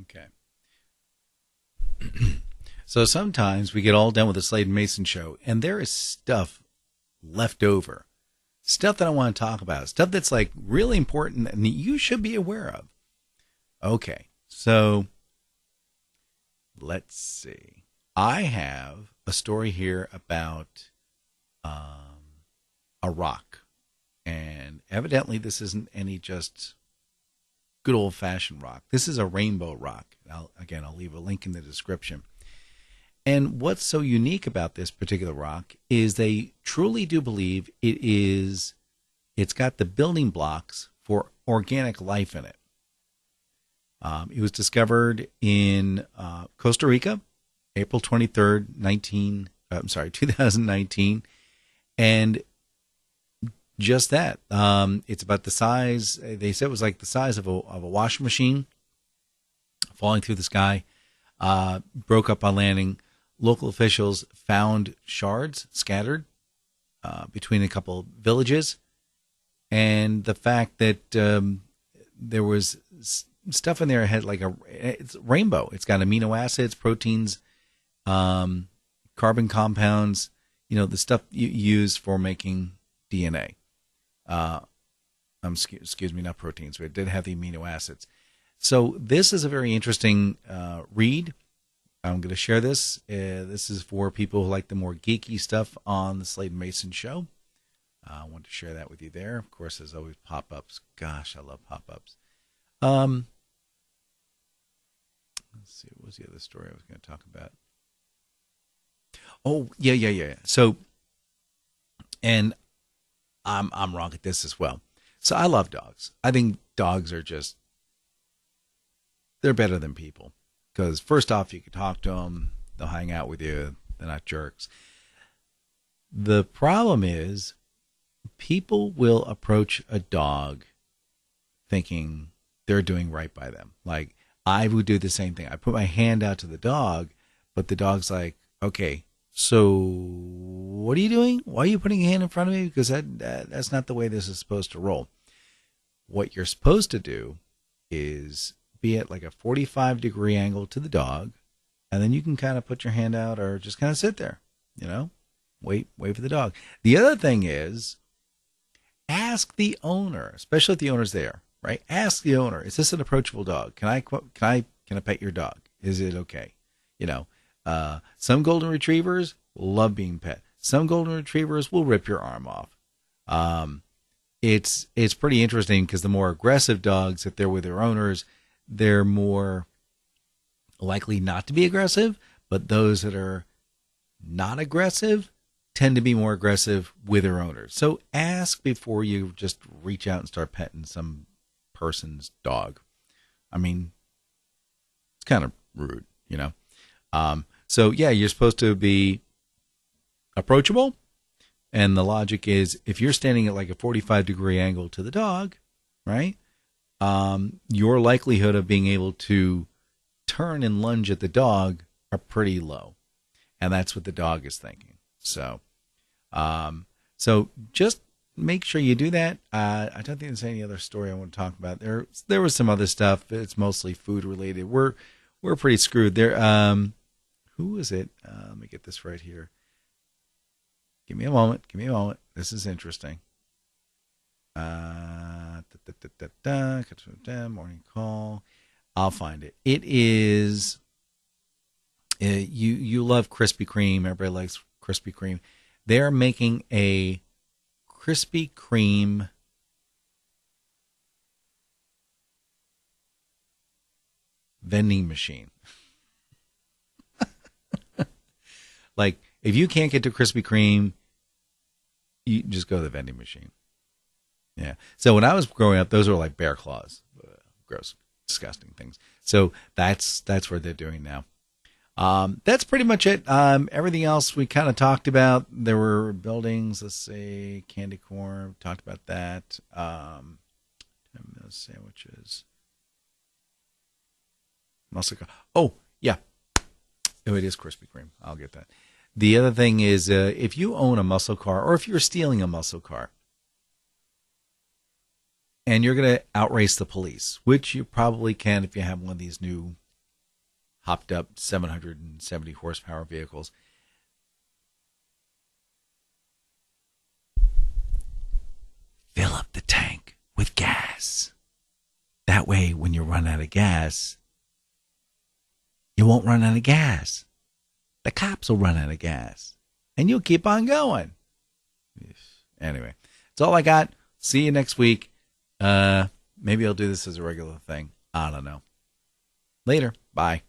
Okay. So sometimes we get all done with the Slade and Mayson Show, and there is stuff left over. Stuff that I want to talk about. Stuff that's like really important and that you should be aware of. Okay. So let's see. I have a story here about a rock. And evidently this isn't any just good old-fashioned rock. This is a rainbow rock. I'll leave a link in the description. And what's so unique about this particular rock is they truly do believe it's got the building blocks for organic life in it. It was discovered in Costa Rica, April 23rd, 2019. And just that. It's about the size, they said it was like the size of a washing machine falling through the sky, broke up on landing. Local officials found shards scattered between a couple villages. And the fact that there was stuff in there had like it's rainbow. It's got amino acids, proteins, carbon compounds, the stuff you use for making DNA. Excuse me, not proteins, but it did have the amino acids. So this is a very interesting read. I'm going to share this. This is for people who like the more geeky stuff on the Slade and Mayson Show. I want to share that with you there. Of course, there's always pop-ups. Gosh, I love pop-ups. Let's see, what was the other story I was going to talk about? Oh, yeah. So, and I'm wrong at this as well. So I love dogs. I think dogs are they're better than people. Because first off, you can talk to them. They'll hang out with you. They're not jerks. The problem is people will approach a dog thinking they're doing right by them. Like, I would do the same thing. I put my hand out to the dog, but the dog's like, okay, so what are you doing? Why are you putting your hand in front of me? Because that's not the way this is supposed to roll. What you're supposed to do is be at like a 45-degree angle to the dog, and then you can kind of put your hand out or just kind of sit there, wait for the dog. The other thing is ask the owner, especially if the owner's there, right? Ask the owner, is this an approachable dog? Can I pet your dog? Is it okay? Some golden retrievers love being pet. Some golden retrievers will rip your arm off. It's pretty interesting because the more aggressive dogs, if they're with their owners, they're more likely not to be aggressive, but those that are not aggressive tend to be more aggressive with their owners. So ask before you just reach out and start petting some person's dog. I mean, it's kind of rude, So yeah, you're supposed to be approachable. And the logic is if you're standing at like a 45-degree angle to the dog, right? Your likelihood of being able to turn and lunge at the dog are pretty low. And that's what the dog is thinking. So just make sure you do that. I don't think there's any other story I want to talk about. There was some other stuff. It's mostly food related. We're pretty screwed there. Who is it? Let me get this right here. Give me a moment. This is interesting. Morning call. I'll find it. It is. You love Krispy Kreme. Everybody likes Krispy Kreme. They're making a Krispy Kreme vending machine. Like, if you can't get to Krispy Kreme, you just go to the vending machine. Yeah. So when I was growing up, those were like bear claws. Gross, disgusting things. So that's what they're doing now. That's pretty much it. Everything else we kind of talked about. There were buildings. Let's see, candy corn. Talked about that. 10-minute sandwiches. Muscle car. Oh yeah. Oh, it is Krispy Kreme. I'll get that. The other thing is, if you own a muscle car, or if you're stealing a muscle car, and you're going to outrace the police, which you probably can if you have one of these new hopped up 770 horsepower vehicles. Fill up the tank with gas. That way, when you run out of gas, you won't run out of gas. The cops will run out of gas. And you'll keep on going. Anyway, that's all I got. See you next week. Maybe I'll do this as a regular thing. I don't know. Later. Bye.